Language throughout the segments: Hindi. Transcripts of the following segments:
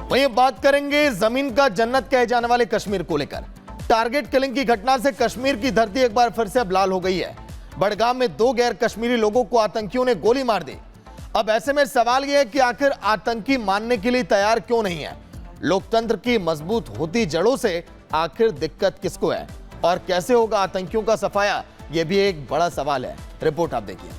वहीं बात करेंगे जमीन का जन्नत कहे जाने वाले कश्मीर को लेकर। टारगेट किलिंग की घटना से कश्मीर की धरती एक बार फिर से अब लाल हो गई है। बड़गाम में 2 गैर कश्मीरी लोगों को आतंकियों ने गोली मार दी। अब ऐसे में सवाल यह है कि आखिर आतंकी मानने के लिए तैयार क्यों नहीं है? लोकतंत्र की मजबूत होती जड़ों से आखिर दिक्कत किसको है और कैसे होगा आतंकियों का सफाया? यह भी एक बड़ा सवाल है। रिपोर्ट आप देखिए।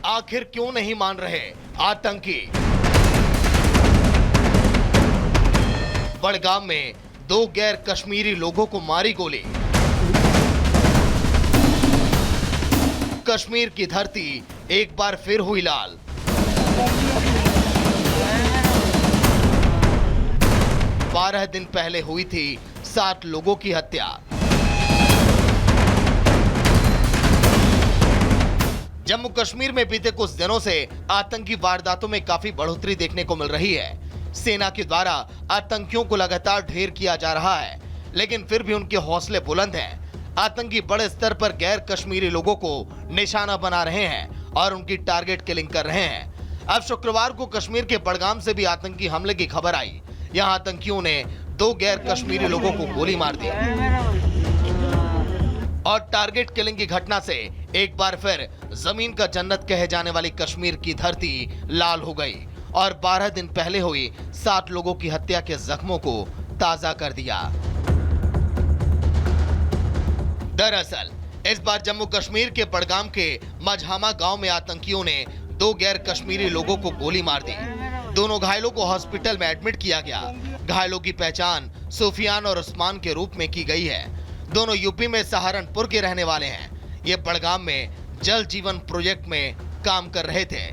आखिर क्यों नहीं मान रहे आतंकी? बड़गाम में 2 गैर कश्मीरी लोगों को मारी गोली। कश्मीर की धरती एक बार फिर हुई लाल। बारह दिन पहले हुई थी 7 लोगों की हत्या। जम्मू कश्मीर में बीते कुछ दिनों से आतंकी वारदातों में काफी बढ़ोतरी देखने को मिल रही है। सेना के द्वारा आतंकियों को लगातार ढेर किया जा रहा है, लेकिन फिर भी उनके हौसले बुलंद हैं। आतंकी बड़े स्तर पर गैर कश्मीरी लोगों को निशाना बना रहे हैं और उनकी टारगेट किलिंग कर रहे हैं। अब शुक्रवार को कश्मीर के बड़गाम से भी आतंकी हमले की खबर आई। यहां आतंकियों ने 2 गैर कश्मीरी लोगों को गोली मार दी और टारगेट किलिंग की घटना से एक बार फिर जमीन का जन्नत कहे जाने वाली कश्मीर की धरती लाल हो गई और 12 दिन पहले हुई 7 लोगों की हत्या के जख्मों को ताजा कर दिया। दरअसल इस बार जम्मू कश्मीर के बड़गाम के मझामा गांव में आतंकियों ने 2 गैर कश्मीरी लोगों को गोली मार दी। दोनों घायलों को हॉस्पिटल में एडमिट किया गया। घायलों की पहचान सुफियान और उस्मान के रूप में की गई है। दोनों यूपी में सहारनपुर के रहने वाले हैं। ये बड़गाम में जल जीवन प्रोजेक्ट में काम कर रहे थे।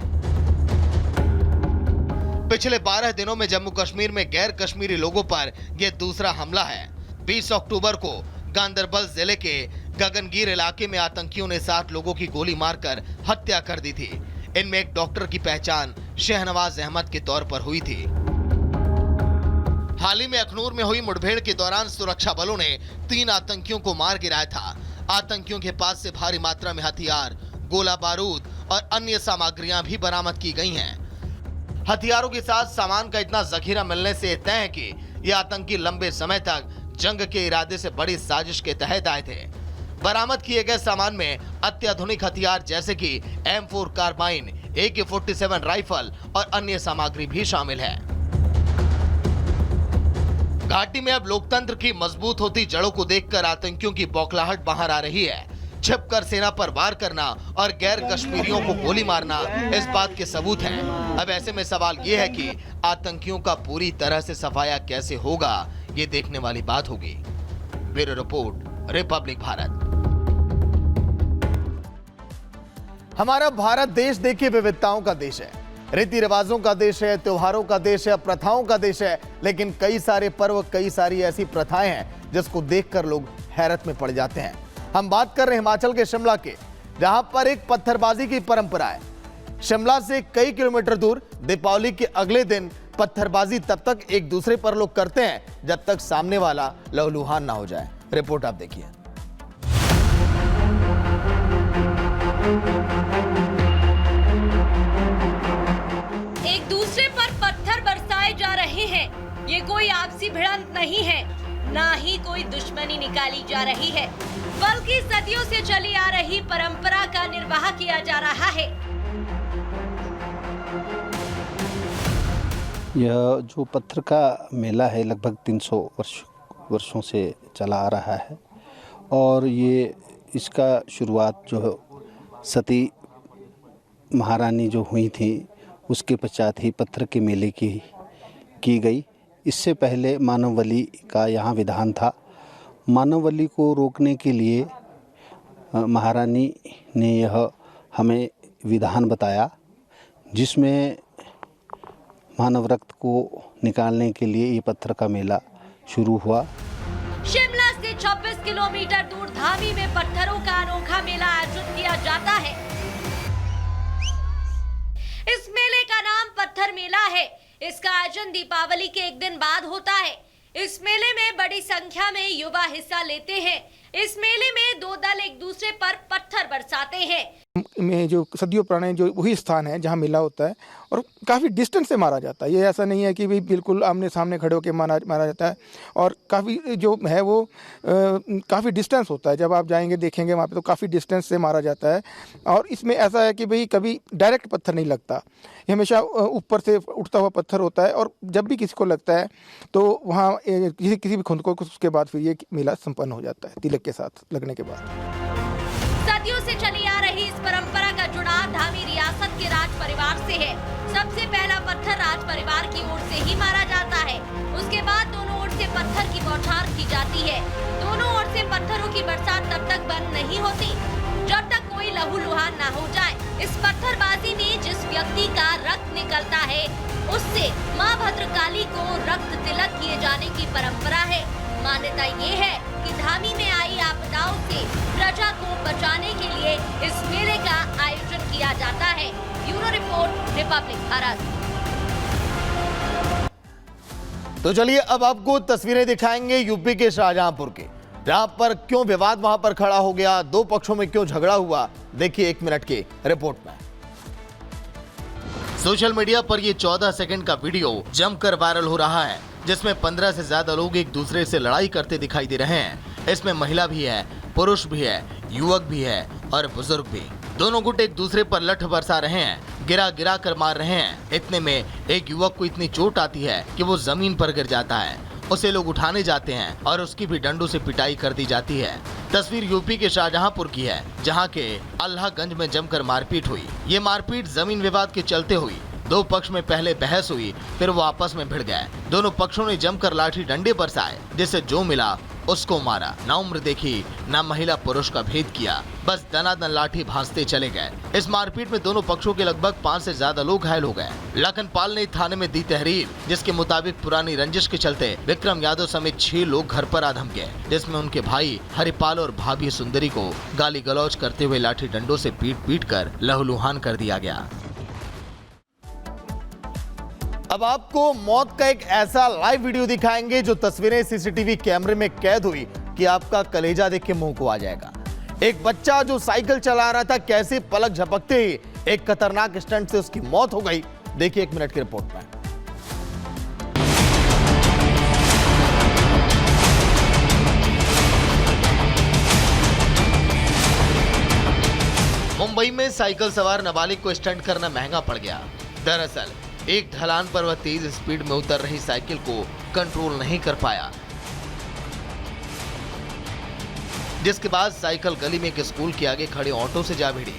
पिछले 12 दिनों में जम्मू कश्मीर में गैर कश्मीरी लोगों पर यह दूसरा हमला है। 20 अक्टूबर को गांदरबल जिले के गगनगीर इलाके में आतंकियों ने 7 लोगों की गोली मारकर हत्या कर दी थी। इनमें एक डॉक्टर की पहचान शहनवाज अहमद के तौर पर हुई थी। हाल ही में अखनूर में हुई मुठभेड़ के दौरान सुरक्षा बलों ने 3 आतंकियों को मार गिराया था। आतंकियों के पास से भारी मात्रा में हथियार, गोला बारूद और अन्य सामग्रियां भी बरामद की गई हैं। हथियारों के साथ सामान का इतना जखीरा मिलने से तय है कि ये आतंकी लंबे समय तक जंग के इरादे से बड़ी साजिश के तहत आए थे। बरामद किए गए सामान में अत्याधुनिक हथियार जैसे कि M4 कार्बाइन, AK-47 राइफल और अन्य सामग्री भी शामिल है। घाटी में अब लोकतंत्र की मजबूत होती जड़ों को देखकर आतंकियों की बौखलाहट बाहर आ रही है। छिपकर सेना पर वार करना और गैर कश्मीरियों को गोली मारना इस बात के सबूत हैं। अब ऐसे में सवाल ये है कि आतंकियों का पूरी तरह से सफाया कैसे होगा, ये देखने वाली बात होगी। Bureau report, Republic Bharat. हमारा भारत देश देखिए विविधताओं का देश है, रीति रिवाजों का देश है, त्योहारों का देश है, प्रथाओं का देश है। लेकिन कई सारे पर्व, कई सारी ऐसी प्रथाएं हैं जिसको देखकर लोग हैरत में पड़ जाते हैं। हम बात कर रहे हैं हिमाचल के शिमला के, जहां पर एक पत्थरबाजी की परंपरा है। शिमला से कई किलोमीटर दूर दीपावली के अगले दिन पत्थरबाजी तब तक एक दूसरे पर लोग करते हैं जब तक सामने वाला लहूलुहान ना हो जाए। रिपोर्ट आप देखिए। एक दूसरे पर पत्थर बरसाए जा रहे हैं। ये कोई आपसी भिड़ंत नहीं है, ना ही कोई दुश्मनी निकाली जा रही है, बल्कि सदियों से चली आ रही परंपरा का निर्वाह किया जा रहा है। यह जो पत्थर का मेला है लगभग 300 वर्षों से चला आ रहा है और ये इसका शुरुआत जो सती महारानी जो हुई थी उसके पश्चात ही पत्थर के मेले की गई। इससे पहले मानवबलि का यहाँ विधान था। मानवबलि को रोकने के लिए महारानी ने यह हमें विधान बताया, जिसमें मानव रक्त को निकालने के लिए ये पत्थर का मेला शुरू हुआ। शिमला से 26 किलोमीटर दूर धामी में पत्थरों का अनोखा मेला आयोजित किया जाता है। इस मेले का नाम पत्थर मेला है। इसका आयोजन दीपावली के एक दिन बाद होता है। इस मेले में बड़ी संख्या में युवा हिस्सा लेते हैं। इस मेले में 2 दल एक दूसरे पर पत्थर बरसाते हैं। में जो सदियों पुराने जो वही स्थान है जहाँ मेला होता है और काफ़ी डिस्टेंस से मारा जाता है। ये ऐसा नहीं है कि भाई बिल्कुल आमने सामने खड़े होकर मारा जाता है और काफ़ी जो है वो काफ़ी डिस्टेंस होता है। जब आप जाएंगे देखेंगे वहाँ पे तो काफ़ी डिस्टेंस से मारा जाता है और इसमें ऐसा है कि भाई कभी डायरेक्ट पत्थर नहीं लगता, ये हमेशा ऊपर से उठता हुआ पत्थर होता है और जब भी किसी को लगता है तो वहाँ किसी भी खुद को उसके बाद फिर ये मेला संपन्न हो जाता है तिलक के साथ लगने के बाद। सदियों से चली आ रही इस परंपरा का जुड़ाव धामी रियासत के राज परिवार से है। सबसे पहला पत्थर राज परिवार की ओर से ही मारा जाता है, उसके बाद दोनों ओर से पत्थर की बौछार की जाती है। दोनों ओर से पत्थरों की बरसात तब तक बंद नहीं होती जब तक कोई लहूलुहान न हो जाए। इस पत्थरबाजी में जिस व्यक्ति का रक्त निकलता है उससे माँ भद्रकाली को रक्त तिलक किए जाने की परंपरा है। मान्यता ये है कि धामी में आई आपदाओं से प्रजा को बचाने के लिए इस मेले का आयोजन किया जाता है। Bureau report, Republic Bharat. तो चलिए अब आपको तस्वीरें दिखाएंगे यूपी के शाहजहांपुर के, जहां पर क्यों विवाद वहां पर खड़ा हो गया, दो पक्षों में क्यों झगड़ा हुआ, देखिए 1 मिनट की रिपोर्ट में। सोशल मीडिया पर ये 14 सेकंड का वीडियो जमकर वायरल हो रहा है, जिसमें 15 से ज्यादा लोग एक दूसरे से लड़ाई करते दिखाई दे रहे हैं। इसमें महिला भी है, पुरुष भी है, युवक भी है और बुजुर्ग भी। दोनों गुट एक दूसरे पर लठ बरसा रहे हैं, गिरा कर मार रहे हैं। इतने में एक युवक को इतनी चोट आती है कि वो जमीन पर गिर जाता है। उसे लोग उठाने जाते हैं और उसकी भी डंडों से पिटाई कर दी जाती है। तस्वीर यूपी के शाहजहांपुर की है, जहां के अल्लाहगंज में जमकर मारपीट हुई। ये मारपीट जमीन विवाद के चलते हुई। दो पक्ष में पहले बहस हुई, फिर वो आपस में भिड़ गए। दोनों पक्षों ने जमकर लाठी डंडे बरसाए, जिससे जो मिला उसको मारा। ना उम्र देखी, ना महिला पुरुष का भेद किया, बस दनादन लाठी भांजते चले गए। इस मारपीट में दोनों पक्षों के लगभग 5 से ज्यादा लोग घायल हो गए। लखनपाल ने थाने में दी तहरीर, जिसके मुताबिक पुरानी रंजिश के चलते विक्रम यादव समेत 6 लोग घर पर आ धमके, जिसमें उनके भाई हरिपाल और भाभी सुंदरी को गाली गलौज करते हुए लाठी डंडों से पीट कर लहूलुहान कर दिया गया। अब आपको मौत का एक ऐसा लाइव वीडियो दिखाएंगे जो तस्वीरें सीसीटीवी कैमरे में कैद हुई कि आपका कलेजा देख के मुंह को आ जाएगा। एक बच्चा जो साइकिल चला रहा था, कैसे पलक झपकते ही एक खतरनाक स्टंट से उसकी मौत हो गई। देखिए 1 मिनट की रिपोर्ट में। मुंबई में साइकिल सवार नाबालिग को स्टंट करना महंगा पड़ गया। दरअसल एक ढलान पर वह तेज स्पीड में उतर रही साइकिल को कंट्रोल नहीं कर पाया, जिसके बाद साइकिल गली में एक स्कूल के आगे खड़े ऑटो से जा भिड़ी।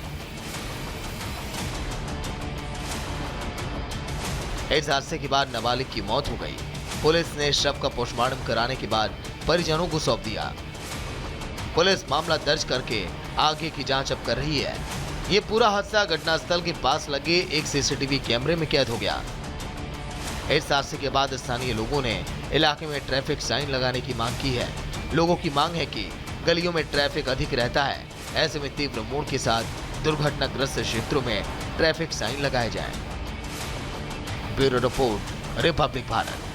इस हादसे के बाद नाबालिग की मौत हो गई। पुलिस ने शव का पोस्टमार्टम कराने के बाद परिजनों को सौंप दिया। पुलिस मामला दर्ज करके आगे की जांच अब कर रही है। ये पूरा हादसा घटनास्थल के पास लगे एक सीसीटीवी कैमरे में कैद हो गया। इस हादसे के बाद स्थानीय लोगों ने इलाके में ट्रैफिक साइन लगाने की मांग की है। लोगों की मांग है कि गलियों में ट्रैफिक अधिक रहता है, ऐसे में तीव्र मोड़ के साथ दुर्घटनाग्रस्त क्षेत्रों में ट्रैफिक साइन लगाए जाएं। Bureau report, Republic Bharat.